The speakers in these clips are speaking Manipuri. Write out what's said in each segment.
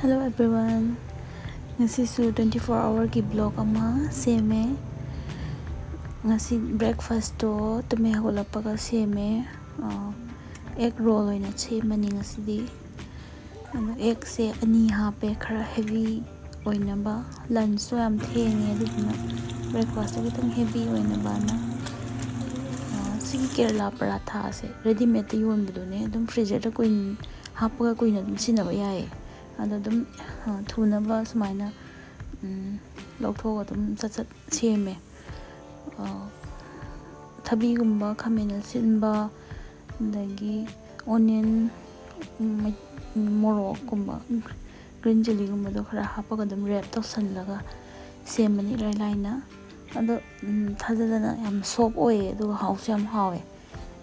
Hello everyone. Ngasisu 24-hour ki vlog ama seme. Ngasi breakfast to tume hagolappaga seme. Egg roll oina semani ngasidi. Egg se ani hape khara heavy oina ba. Lunch so yam thenge aduna breakfast to kitang heavy oina ba na. Sigi Kerala paratha se ready made yon budune dum freezer ta kuin hapaga kuina dum sinaba yae. Adum thunaba sumaina lauthoga dum sat seme thabi gumba khamena sinba dagi onion morok gumba green chili gumba do khara hapaga dum wrap tawsanlaga semani laina ado thajadana yam soft oye do house yam hawe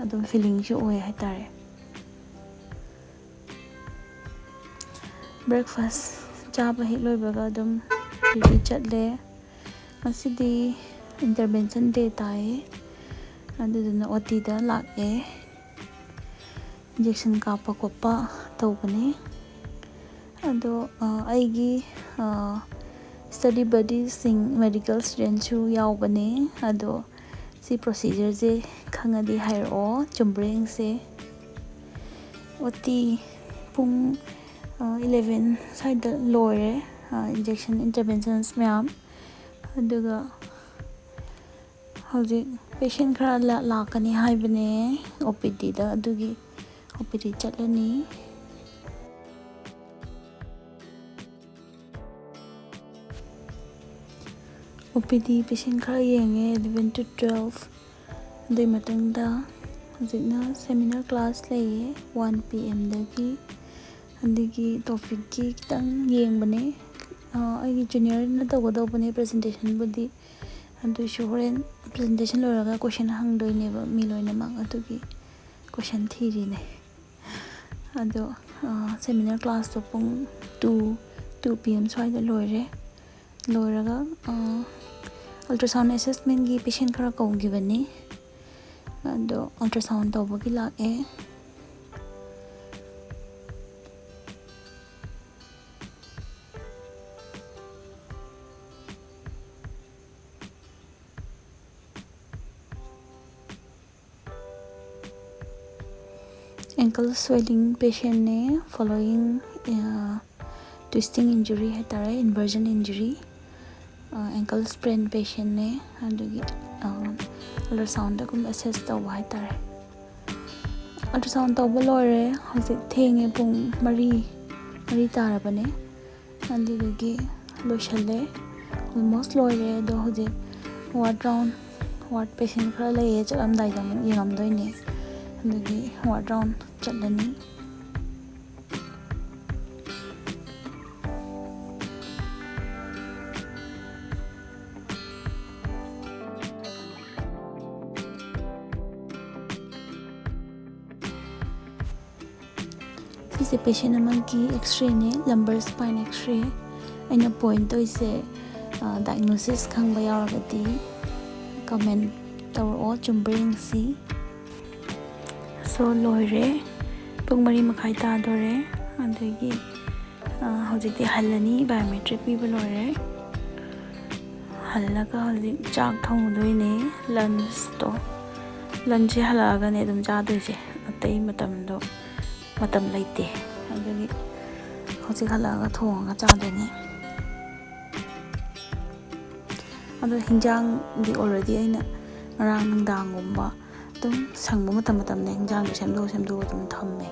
adum feeling shi oye haitare. Breakfast chaba hek loibaga dum ready chatle masidi intervention day tae aduduna OT da lake injection kapa kopa tawbane ado aigi study buddies sing medical students chu yaubane ado si procedure je khangadi hairo chumbreng se OT pung 11 side loire injection interventions myam aduga hauji patient khara lakani haibane OPD da adugi OPD chatlani OPD patient khara yenge 11 to 12 dei matangda hojikna seminar class leye 1 pm dagi andigi topic ki kitang yengbane aigi junior na tawgadawbane presentation budi andu shoren presentation loraga question hangdoine ba mi loina mang adugi question thiri ne ado seminar class to pung 2 pm swaida loiraga ultrasound assessment gi patient khara kaungibani ado ultrasound tawbagi lake ankle swelling patient ne following twisting injury hai tare inversion injury ankle sprain patient ne adugi ultrasound da kum assess tawa hai tare ultrasound tawa lore hojik thenge pung mari tarabane adugi loishale almost lore do hojik ward patient khara laye chalam dai dam yengam doine adugi ward round chatlani sise patient amagi x-ray ne lumbar spine x-ray aina point toise diagnosis khangba yaragati comment tawro chumbreng si so loire pung mari makhai ta dore adagi hojikti halani biometric pi loire halaga hojik chak thongdoine lunch halaga ne dum cha doise atei matam leite adagi hojik halaga thonga cha doine ado hinjang di already aina ngarang nangdang gumba dum sangba matam ne hinjang semdo dum thamme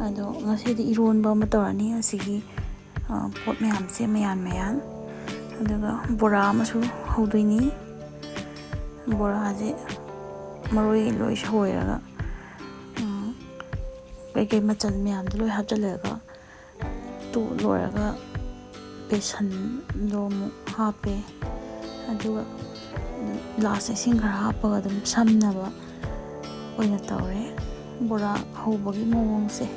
ado ngasidi ironba matorani asigi pot mayam se mayan aduga bora masu haudoini bora je maroi loi shoiraga kai machal mayam loi hapjalaga tu loraga pesan do mu hape aduga last sing khara hapaga dum samnaba oina tawre bora hobagi mowong se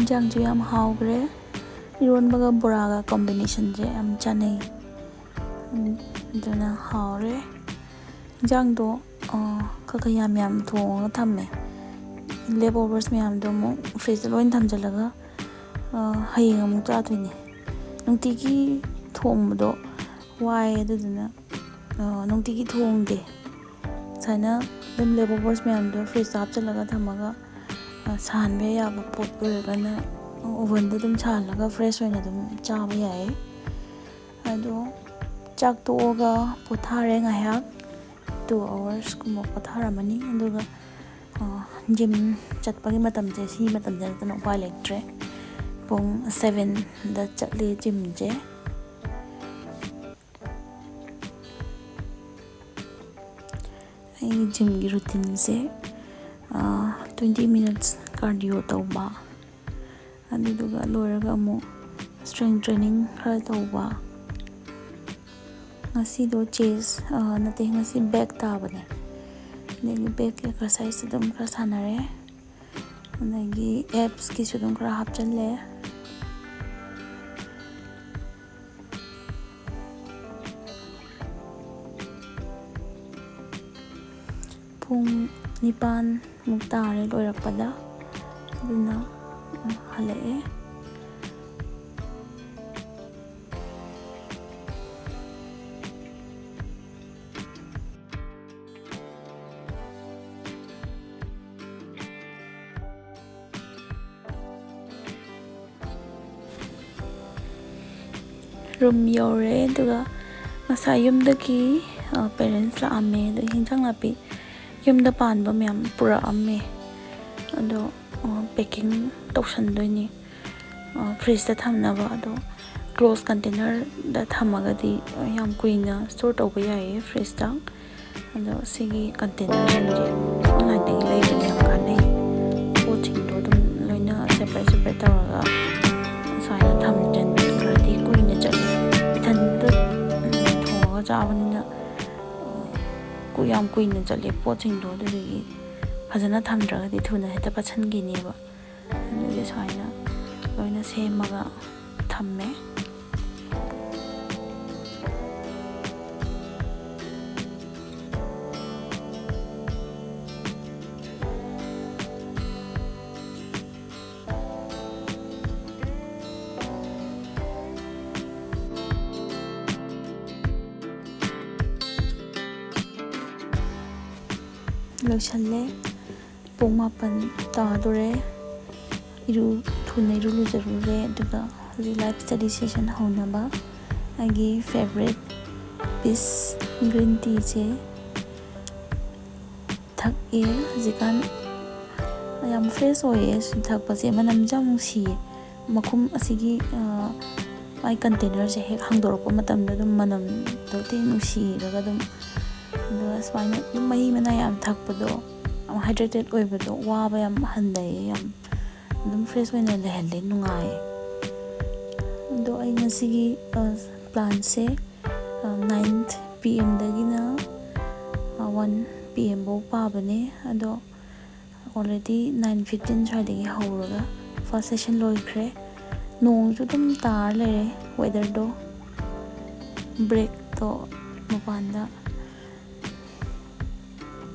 ꯏꯟꯖꯥꯡꯁꯨ ꯌꯥꯝ ꯍꯥꯎꯈ꯭ꯔꯦ ꯏꯔꯣꯟꯕꯒ ꯕꯣꯔꯥꯒ ꯀꯣꯝꯕꯤꯅꯦꯁꯟꯁꯦ ꯌꯥꯝ ꯆꯥꯅꯩ ꯑꯗꯨꯅ ꯍꯥꯎꯔꯦ ꯏꯟꯖꯥꯡꯗꯣ ꯈꯔ ꯌꯥꯝ ꯊꯣꯡꯉꯒ ꯊꯝꯃꯦ ꯂꯦꯞ ꯑꯣꯚꯔꯁ ꯃꯌꯥꯝꯗꯣ ꯑꯃꯨꯛ ꯐ꯭ꯔꯤꯖꯇ ꯂꯣꯏ ꯊꯝꯖꯤꯜꯂꯒ ꯍꯌꯦꯡ ꯑꯃꯨꯛ ꯆꯥꯗꯣꯏꯅꯦ ꯅꯨꯡꯇꯤꯒꯤ ꯊꯣꯡꯕꯗꯣ ꯋꯥꯏ ꯑꯗꯨꯗꯨꯅ ꯅꯨꯡꯇꯤꯒꯤ ꯊꯣꯡꯗꯦ ꯁꯨꯃꯥꯏꯅ ꯑꯗꯨꯝ ꯂꯦꯞ ꯑꯣꯚꯔꯁ ꯃꯌꯥꯝꯗꯣ ꯐ꯭ꯔꯤꯖꯇ ꯍꯥꯞꯆꯤꯜꯂꯒ ꯊꯝꯃꯒ ꯁꯥꯍꯟꯕ ꯌꯥꯕ ꯄꯣꯠ ꯑꯣꯏꯔꯒꯅ ꯑꯣꯚꯟꯗ ꯑꯗꯨꯝ ꯁꯥꯍꯜꯂꯒ ꯐ꯭ꯔꯦꯁ ꯑꯣꯏꯅ ꯑꯗꯨꯝ ꯆꯥꯕ ꯌꯥꯏ ꯑꯗꯣ ꯆꯥꯛ ꯇꯣꯛꯑꯒ ꯄꯣꯊꯥꯔꯦ ꯉꯥꯏꯍꯥꯛ 2 hours ꯀꯨꯝꯕ ꯄꯣꯊꯥꯔꯝꯃꯅꯤ ꯑꯗꯨꯒ ꯖꯤꯝ ꯆꯠꯄꯒꯤ ꯃꯇꯝꯁꯦ ꯁꯤ ꯃꯇꯝꯁꯦ ꯅꯠꯇꯅ ꯎꯄꯥꯏ ꯂꯩꯇ꯭ꯔꯦ ꯄꯨꯡ 7ꯗ ꯆꯠꯂꯤ ꯖꯤꯝꯁꯦ ꯑꯩ ꯖꯤꯝꯒꯤ ꯔꯨꯇꯤꯟꯁꯦ 20 minutes ꯀꯥꯔꯗꯤꯑꯣ ꯇꯧꯕ ꯑꯗꯨꯗꯨꯒ ꯂꯣꯏꯔꯒ ꯑꯃꯨꯛ ꯁ꯭ꯇꯔꯦꯡ ꯇ꯭ꯔꯦꯅꯤꯡ ꯈꯔ ꯇꯧꯕ ꯉꯁꯤꯗꯣ ꯆꯦꯁ ꯅꯠꯇꯦ ꯉꯁꯤ ꯕꯦꯛ ꯇꯥꯕꯅꯦ ꯑꯗꯒꯤ ꯕꯦꯛ ꯑꯦꯛꯁꯔꯁꯥꯏꯁ ꯑꯗꯨꯝ ꯈꯔ ꯁꯥꯟꯅꯔꯦ ꯑꯗꯒꯤ ꯑꯦꯞꯁꯀꯤꯁꯨ ꯑꯗꯨꯝ ꯈꯔ ꯍꯥꯞꯆꯤꯜꯂꯦ ꯄꯨꯡ 9ꯃꯨꯛ ꯇꯥꯔꯦ ꯂꯣꯏꯔꯛꯄꯗ ꯑꯗꯨꯅ ꯍꯜꯂꯛꯑꯦ ꯔꯨꯝ ꯌꯧꯔꯦ ꯑꯗꯨꯒ ꯉꯁꯥꯏ ꯌꯨꯝꯗꯒꯤ ꯄꯦꯔꯦꯟꯁ ꯂꯥꯛꯑꯝꯃꯦ ꯑꯗꯒꯤ ꯍꯤꯟꯖꯥꯡ ꯅꯥꯄꯤ ꯌꯨꯝꯗ ꯄꯥꯟꯕ ꯃꯌꯥꯝ ꯄꯨꯔꯛꯑꯝꯃꯦ ꯑꯗꯣ ꯄꯦꯛꯀꯤꯡ ꯇꯧꯁꯟꯗꯣꯏꯅꯤ ꯐ꯭ꯔꯤꯖꯇ ꯊꯝꯅꯕ ꯑꯗꯣ ꯀ꯭ꯂꯣꯁ ꯀꯟꯇꯦꯅꯔꯗ ꯊꯝꯃꯒꯗꯤ ꯌꯥꯝ ꯀꯨꯏꯅ ꯁ꯭ꯇꯣꯔ ꯇꯧꯕ ꯌꯥꯏꯌꯦ ꯐ꯭ꯔꯤꯖꯇ ꯑꯗꯣ ꯁꯤꯒꯤ ꯀꯟꯇꯦꯅꯔꯁꯤꯡꯁꯦ ꯑꯣꯟꯂꯥꯏꯟꯗꯒꯤ ꯂꯩꯕꯅ ꯌꯥꯝ ꯀꯥꯟꯅꯩ ꯄꯣꯠꯁꯤꯡꯗꯣ ꯑꯗꯨꯝ ꯂꯣꯏꯅ ꯁꯦꯄꯔꯦꯠ ꯇꯧꯔꯒ ꯁꯨꯃꯥꯏꯅ ꯊꯝꯖꯟꯈ꯭ꯔꯗꯤ ꯀꯨꯏꯅ ꯆꯠꯂꯦ ꯏꯊꯟꯇ ꯊꯣꯡꯉꯒ ꯆꯥꯕꯅꯤꯅ ꯌꯥꯝ ꯀꯨꯏꯅ ꯆꯠꯂꯦ ꯄꯣꯠꯁꯤꯡꯗꯣ ꯑꯗꯨꯗꯒꯤ ꯐꯖꯅ ꯊꯝꯗ꯭ꯔꯒꯗꯤ ꯊꯨꯅ ꯍꯦꯛꯇ ꯄꯠꯁꯟꯈꯤꯅꯦꯕ ꯑꯗꯨꯒꯤ ꯁꯨꯃꯥꯏꯅ ꯂꯣꯏꯅ ꯁꯦꯝꯃꯒ ꯊꯝꯃꯦ ꯂꯣꯏꯁꯜꯂꯦ ꯄꯨꯡ 9 ꯇꯥꯗꯣꯔꯦ ꯊꯨꯅ ꯏꯔꯨ ꯂꯨꯖꯔꯨꯔꯦ ꯑꯗꯨꯒ ꯍꯧꯖꯤꯛ ꯂꯥꯏꯐ ꯁ꯭ꯇꯗꯤ ꯁꯦꯁꯟ ꯍꯧꯅꯕ ꯑꯩꯒꯤ ꯐꯦꯚꯔꯦꯠ ꯄꯤꯁ ꯒ꯭ꯔꯤꯟ ꯇꯤꯁꯦ ꯊꯛꯑꯦ ꯍꯧꯖꯤꯛꯀꯥꯟ ꯌꯥꯝ ꯐ꯭ꯔꯦꯁ ꯑꯣꯏꯌꯦ ꯊꯛꯄꯁꯦ ꯃꯅꯝꯁꯨ ꯌꯥꯝ ꯅꯨꯡꯁꯤꯌꯦ ꯃꯈꯨꯝ ꯑꯁꯤꯒꯤ ꯃꯥꯏ ꯀꯟꯇꯦꯅꯔꯁꯦ ꯍꯦꯛ ꯍꯥꯡꯗꯣꯔꯛꯄ ꯃꯇꯝꯗ ꯑꯗꯨꯝ ꯃꯅꯝꯗꯣ ꯅꯨꯡꯁꯤꯔꯒ ꯑꯗꯨꯝ ꯑꯗꯨꯒ ꯁꯨꯃꯥꯏꯅ ꯑꯗꯨꯝ ꯃꯍꯤ ꯃꯅꯥꯏ ꯌꯥꯝ ꯊꯛꯄꯗꯣ ꯍꯥꯏꯗ꯭ꯔꯦꯇꯦꯠ ꯑꯣꯏꯕꯗꯣ ꯋꯥꯕ ꯌꯥꯝ ꯍꯟꯊꯩꯌꯦ ꯌꯥꯝ ꯑꯗꯨꯝ ꯐ꯭ꯔꯦꯁ ꯑꯣꯏꯅ ꯂꯩꯍꯜꯂꯦ ꯅꯨꯡꯉꯥꯏꯌꯦ ꯑꯗꯣ ꯑꯩ ꯉꯁꯤꯒꯤ ꯄ꯭ꯂꯥꯟꯁꯦ 9 PM-ꯗꯒꯤꯅ 1 PM ꯐꯥꯎ ꯄꯥꯕꯅꯦ ꯑꯗꯣ ꯑꯣꯜꯔꯦꯗꯤ 9:15 ꯁ꯭ꯋꯥꯏꯗꯒꯤ ꯍꯧꯔꯒ ꯐꯥꯔꯁ ꯁꯦꯁꯟ ꯂꯣꯏꯈ꯭ꯔꯦ ꯅꯣꯡꯁꯨ ꯑꯗꯨꯝ ꯇꯥꯔ ꯂꯩꯔꯦ ꯋꯦꯗꯔꯗꯣ ꯕ꯭ꯔꯦꯛꯇꯣ ꯃꯄꯥꯟꯗ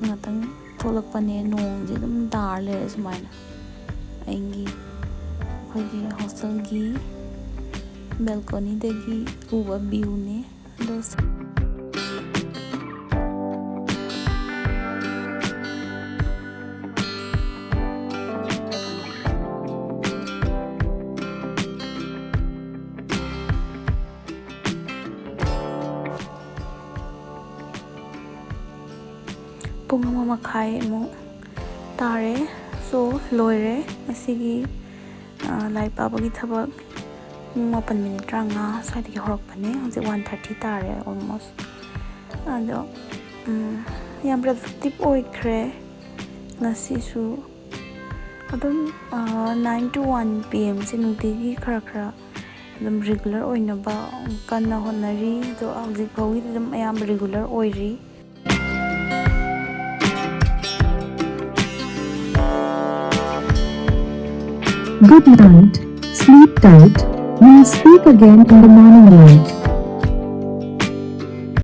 ꯉꯥꯛꯇꯪ ꯊꯣꯛꯂꯛꯄꯅꯦ ꯅꯣꯡꯁꯦ ꯑꯗꯨꯝ ꯇꯥꯔ ꯂꯩꯔꯦ ꯁꯨꯃꯥꯏꯅ ꯑꯩꯈꯣꯏꯒꯤ ꯍꯣꯁꯇꯦꯜꯒꯤ ꯕꯦꯜꯀꯣꯅꯤꯗꯒꯤ ꯎꯕ ꯚ꯭ꯌꯨꯅꯦ ꯑꯗꯣ ꯄꯨꯡ 1:30 ꯑꯃꯨꯛ ꯇꯥꯔꯦ ꯁꯣ ꯂꯣꯏꯔꯦ ꯉꯁꯤꯒꯤ ꯂꯥꯏꯔꯤꯛ ꯄꯥꯕꯒꯤ ꯊꯕꯛ ꯄꯨꯡ 8:35 ꯁ꯭ꯋꯥꯏꯗꯒꯤ ꯍꯧꯔꯛꯄꯅꯦ ꯍꯧꯖꯤꯛ 1:30 ꯇꯥꯔꯦ ꯑꯣꯜꯃꯣꯁ ꯑꯗꯣ ꯌꯥꯝ ꯄ꯭ꯔꯗꯛꯇꯤꯞ ꯑꯣꯏꯈ꯭ꯔꯦ ꯉꯁꯤꯁꯨ ꯑꯗꯨꯝ 9 to 1 PM-ꯁꯦ ꯅꯨꯡꯇꯤꯒꯤ ꯈꯔ ꯑꯗꯨꯝ ꯔꯤꯒꯨꯂꯔ ꯑꯣꯏꯅꯕ ꯀꯟꯅ ꯍꯣꯠꯅꯔꯤ ꯑꯗꯣ ꯍꯧꯖꯤꯛ ꯐꯥꯎꯒꯤꯗꯤ ꯑꯗꯨꯝ ꯑꯌꯥꯝꯕ ꯔꯤꯒꯨꯂꯔ ꯑꯣꯏꯔꯤ Good night, sleep tight, we'll speak again in the morning light.